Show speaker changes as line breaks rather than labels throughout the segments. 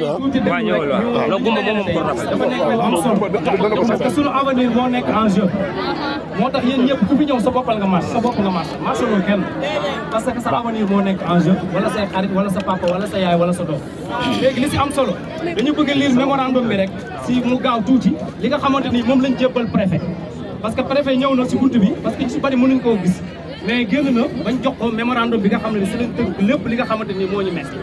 waaw ñëwal waaw loolu gumba moom ko rafet
dafa nekk lu am solo parce que suñu avenir moo nekk en jeu moo tax yéen ñëpp ku fi ñëw sa boppal nga marche sa bopp nga marche loolu kenn parce que sa avenir moo nekk en jeu wala say xarit wala sa papa wala sa yaay wala sa doom léegi li si am solo dañu bëgg lire mémorandum bi rek si mu gaaw tuuti li nga xamante ni moom lañ jébbal préfet parce que préfet ñëw na si buntu bi parce que ñu si bari mënuñ koo gis mais génn na bañ jox ko mémorandum bi nga xam ne si lañ tënk lépp li nga xamante ni moo ñu metti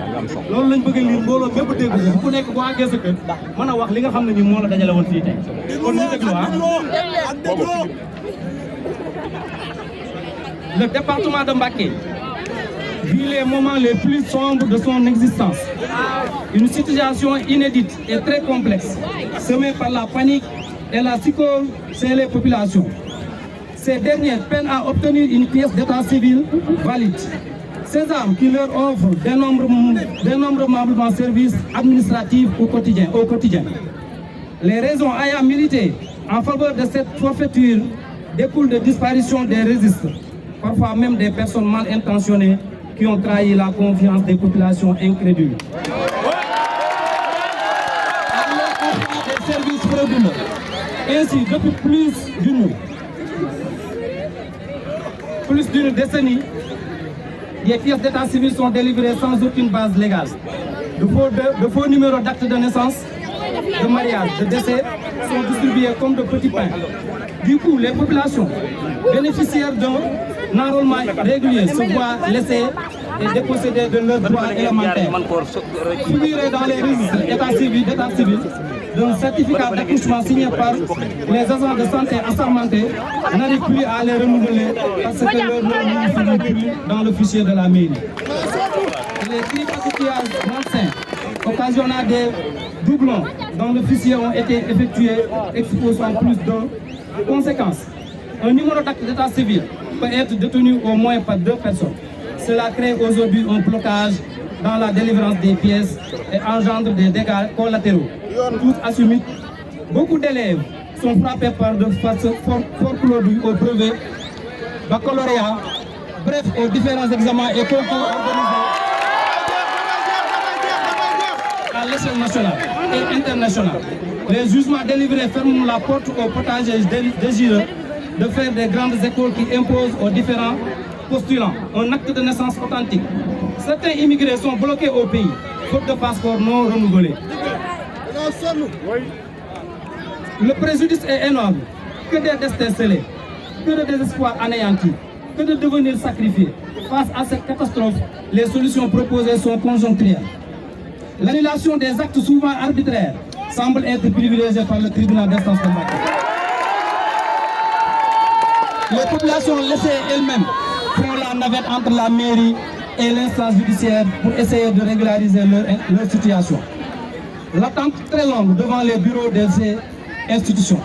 loolu lañ bëgg a lire mbooloo mépp dégg ko ku nekk boo àggee sa kër mën a wax li nga xam ne ni moo la dajale woon fii tey kon ñu déglu le département de Mbacké vit les moments les plus sombres de son existence. Une situation inédite et très complexe, semée par la panique et la psychose chez les populations. Ces dernières peinent à obtenir une pièce d'état civil valide. Ces armes qui leur offrent d'énormément services administratifs au quotidien. Les raisons ayant milité en faveur de cette forfaiture découlent de disparition des registres, parfois même des personnes mal intentionnées qui ont trahi la confiance des populations incrédules. Des services frauduleux. Ainsi, depuis plus d'une décennie, des pièces d'état civil sont délivrées sans aucune base légale. De faux numéros d'acte de naissance, de mariage, de décès sont distribués comme de petits pains. Du coup, les populations bénéficiaires d'un enrôlement régulier se voient laisser et déposséder de leurs droits élémentaires. Figurer dans les registres d'état civil d'un certificat d'accouchement signé par les agents de santé assermentés n'arrive plus à les renouveler parce que leur nom ne figure plus dans le fichier de la mairie. Les tripatouillages malsains occasionnant des doublons dans le fichier ont été effectués, exposant plus de conséquences. Un numéro d'acte d'état civil peut être détenu au moins par 2 personnes. Cela crée aujourd'hui un blocage dans la délivrance des pièces et engendre des dégâts collatéraux. Tous assumés, beaucoup d'élèves sont frappés par de forclos au brevet, baccalauréat, bref, aux différents examens et concours organisés à l'échelle nationale et internationale. Les jugements délivrés ferment la porte aux potagers désireux de faire des grandes écoles qui imposent aux différents postulants un acte de naissance authentique. Certains immigrés sont bloqués au pays, faute de passeports non renouvelés. Le préjudice est énorme. Que des destins scellés, que de désespoir anéanti, que de devenir sacrifiés. Face à cette catastrophe, les solutions proposées sont conjoncturelles. L'annulation des actes souvent arbitraires semble être privilégiée par le tribunal d'instance de Mbacké. Les populations laissées elles-mêmes font la navette entre la mairie et l'instance judiciaire pour essayer de régulariser leur situation. L'attente très longue devant les bureaux de ces institutions